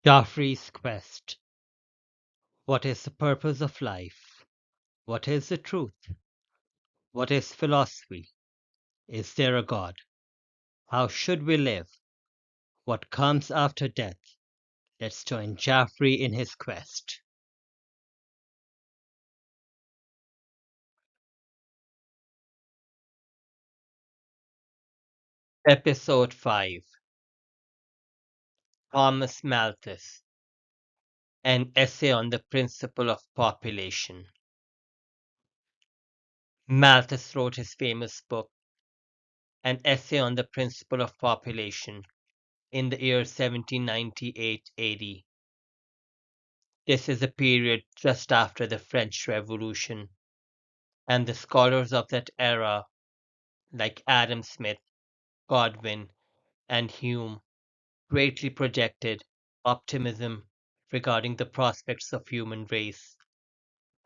Jafri's quest. What is the purpose of life? What is the truth? What is philosophy? Is there a God? How should we live? What comes after death? Let's join Jafri in his quest. Episode 5. Thomas Malthus. An Essay on the Principle of Population. Malthus wrote his famous book, An Essay on the Principle of Population, in the year 1798 AD. This is a period just after the French Revolution, and the scholars of that era, like Adam Smith, Godwin, and Hume, greatly projected optimism regarding the prospects of human race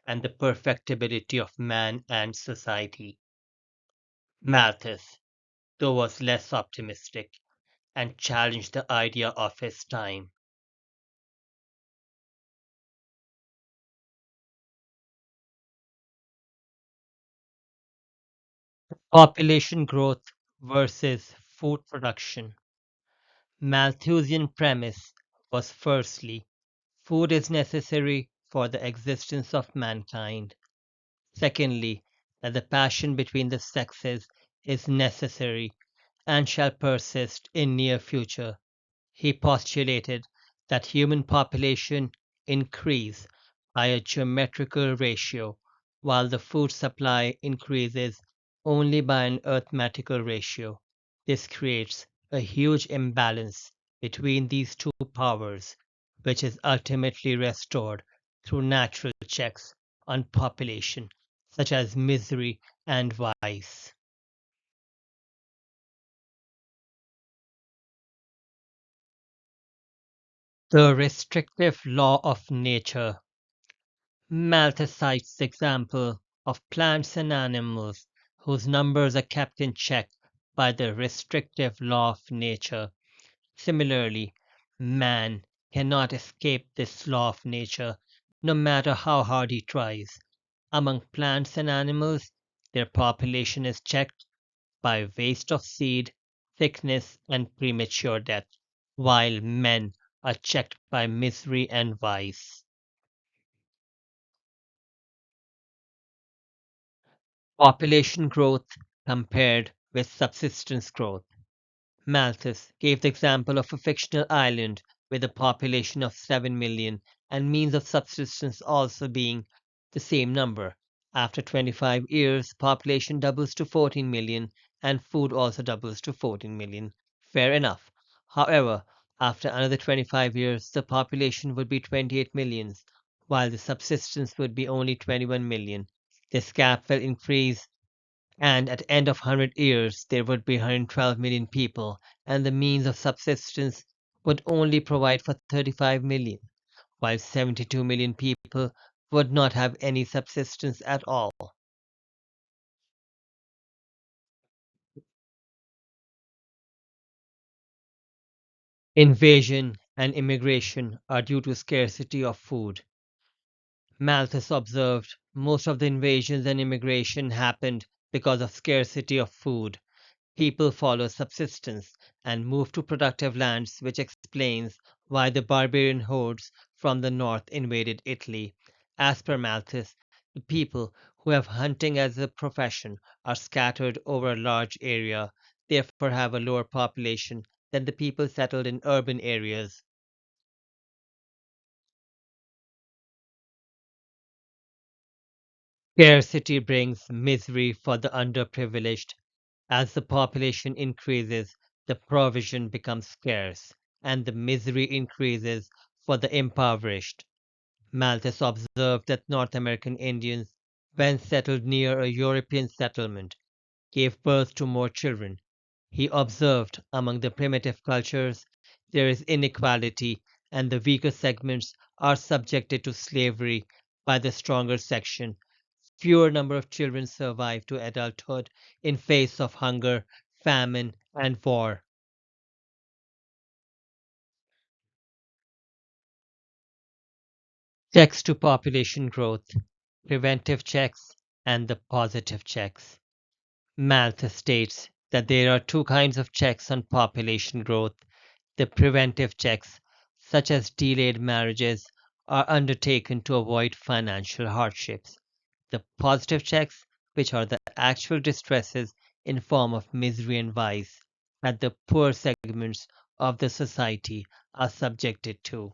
and the perfectibility of man and society. Malthus, though, was less optimistic and challenged the idea of his time. Population growth versus food production. Malthusian premise was firstly, food is necessary for the existence of mankind. Secondly, that the passion between the sexes is necessary and shall persist in near future. He postulated that human population increase by a geometrical ratio, while the food supply increases only by an arithmetical ratio. This creates a huge imbalance between these two powers, which is ultimately restored through natural checks on population, such as misery and vice. The restrictive law of nature. Malthus cites the example of plants and animals whose numbers are kept in check by the restrictive law of nature. Similarly, man cannot escape this law of nature, no matter how hard he tries. Among plants and animals, their population is checked by waste of seed, sickness, and premature death, while men are checked by misery and vice. Population growth compared with subsistence growth. Malthus gave the example of a fictional island with a population of 7 million and means of subsistence also being the same number. After 25 years, population doubles to 14 million and food also doubles to 14 million. Fair enough. However, after another 25 years, the population would be 28 millions, while the subsistence would be only 21 million. This gap will increase, and at the end of 100 years there would be 112 million people, and the means of subsistence would only provide for 35 million, while 72 million people would not have any subsistence at all. Invasion and immigration are due to scarcity of food. Malthus observed most of the invasions and immigration happened because of scarcity of food. People follow subsistence and move to productive lands, which explains why the barbarian hordes from the north invaded Italy. As per Malthus, the people who have hunting as a profession are scattered over a large area, therefore have a lower population than the people settled in urban areas. Scarcity brings misery for the underprivileged. As the population increases, the provision becomes scarce, and the misery increases for the impoverished. Malthus observed that North American Indians, when settled near a European settlement, gave birth to more children. He observed among the primitive cultures there is inequality, and the weaker segments are subjected to slavery by the stronger section. Fewer number of children survive to adulthood in face of hunger, famine, and war. Checks to population growth, preventive checks, and the positive checks. Malthus states that there are two kinds of checks on population growth. The preventive checks, such as delayed marriages, are undertaken to avoid financial hardships. The positive checks, which are the actual distresses in form of misery and vice that the poor segments of the society are subjected to.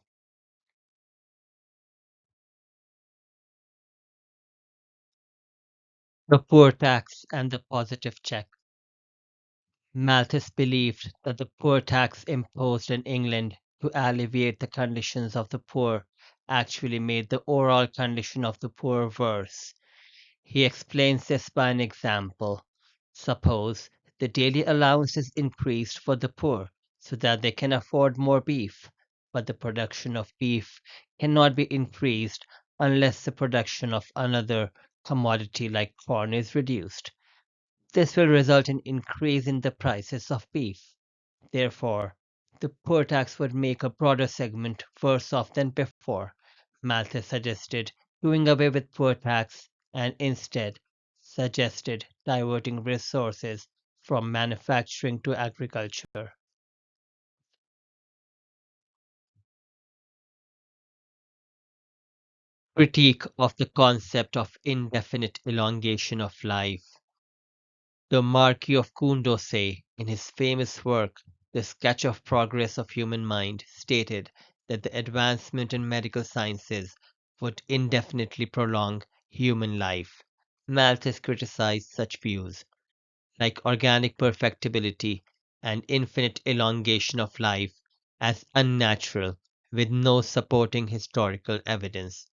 The poor tax and the positive check. Malthus believed that the poor tax imposed in England to alleviate the conditions of the poor actually made the overall condition of the poor worse. He explains this by an example. Suppose the daily allowance is increased for the poor so that they can afford more beef, but the production of beef cannot be increased unless the production of another commodity like corn is reduced. This will result in increase in the prices of beef. Therefore, the poor tax would make a broader segment worse off than before. Malthus suggested doing away with poor tax and instead suggested diverting resources from manufacturing to agriculture. Critique of the concept of indefinite elongation of life. The Marquis of Condorcet, in his famous work, The Sketch of Progress of Human Mind, stated that the advancement in medical sciences would indefinitely prolong human life. Malthus criticized such views, like organic perfectibility and infinite elongation of life, as unnatural, with no supporting historical evidence.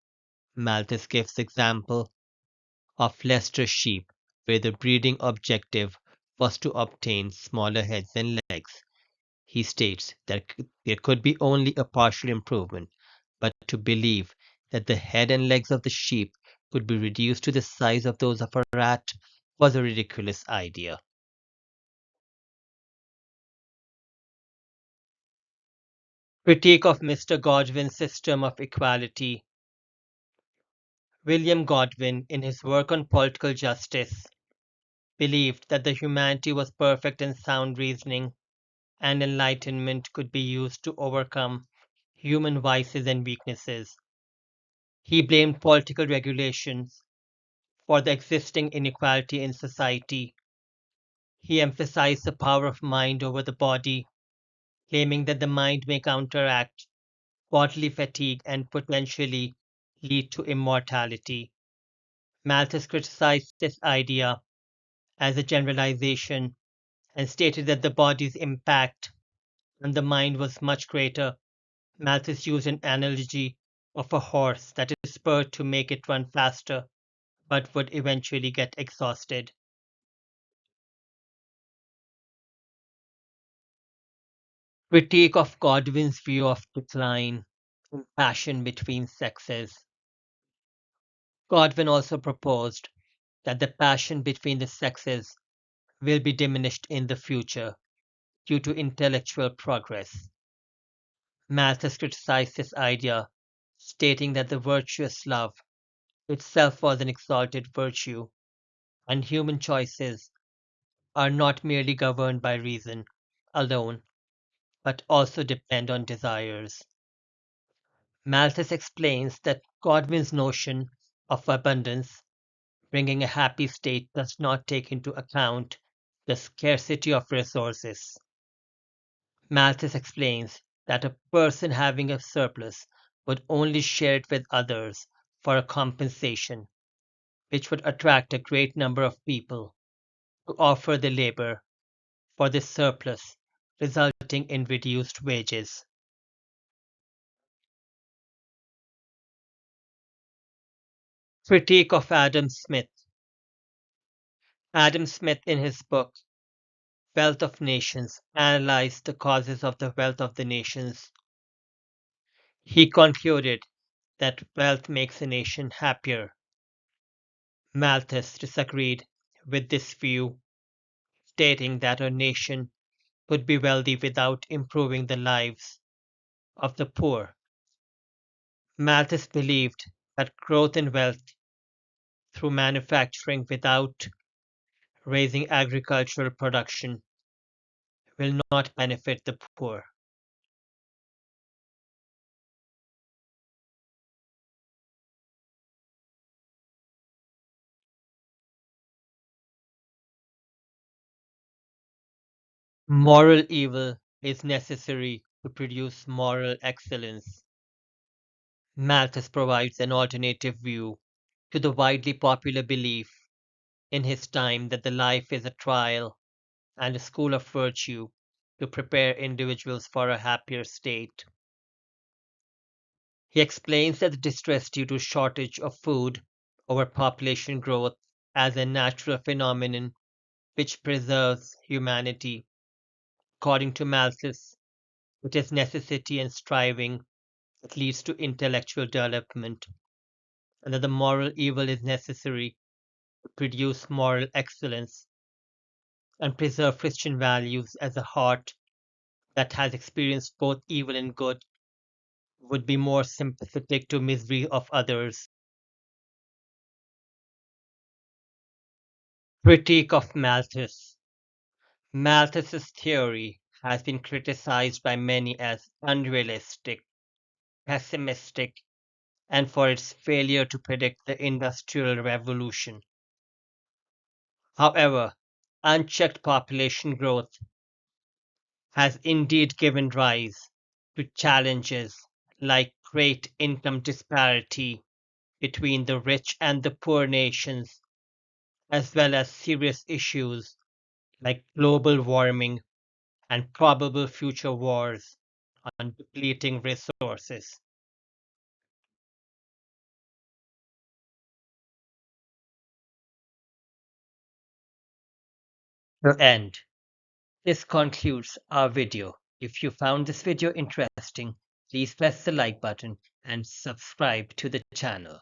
Malthus gives example of Leicester sheep, where the breeding objective was to obtain smaller heads and legs. He states that there could be only a partial improvement, but to believe that the head and legs of the sheep could be reduced to the size of those of a rat was a ridiculous idea. Critique of Mr. Godwin's system of equality. William Godwin, in his work on political justice, believed that the humanity was perfect in sound reasoning and enlightenment could be used to overcome human vices and weaknesses. He blamed political regulations for the existing inequality in society. He emphasized the power of mind over the body, claiming that the mind may counteract bodily fatigue and potentially lead to immortality. Malthus criticized this idea as a generalization and stated that the body's impact on the mind was much greater. Malthus used an analogy of a horse that is spurred to make it run faster, but would eventually get exhausted. Critique of Godwin's view of decline in passion between sexes. Godwin also proposed that the passion between the sexes will be diminished in the future due to intellectual progress. Malthus criticized this idea, stating that the virtuous love itself was an exalted virtue, and human choices are not merely governed by reason alone, but also depend on desires. Malthus explains that Godwin's notion of abundance, bringing a happy state, does not take into account the scarcity of resources. Malthus explains that a person having a surplus would only share it with others for a compensation, which would attract a great number of people to offer the labor for this surplus, resulting in reduced wages. Critique of Adam Smith. Adam Smith, in his book Wealth of Nations, analyzed the causes of the wealth of the nations. He concluded that wealth makes a nation happier. Malthus disagreed with this view, stating that a nation could be wealthy without improving the lives of the poor. Malthus believed that growth in wealth through manufacturing without raising agricultural production will not benefit the poor. Moral evil is necessary to produce moral excellence. Malthus provides an alternative view to the widely popular belief in his time that the life is a trial and a school of virtue to prepare individuals for a happier state. He explains that the distress due to shortage of food over population growth as a natural phenomenon which preserves humanity. According to Malthus, it is necessity and striving that leads to intellectual development, and that the moral evil is necessary to produce moral excellence and preserve Christian values as a heart that has experienced both evil and good would be more sympathetic to misery of others. Critique of Malthus. Malthus's theory has been criticized by many as unrealistic, pessimistic, and for its failure to predict the Industrial Revolution. However, unchecked population growth has indeed given rise to challenges like great income disparity between the rich and the poor nations, as well as serious issues like global warming and probable future wars on depleting resources. To end, this concludes our video. If you found this video interesting, please press the like button and subscribe to the channel.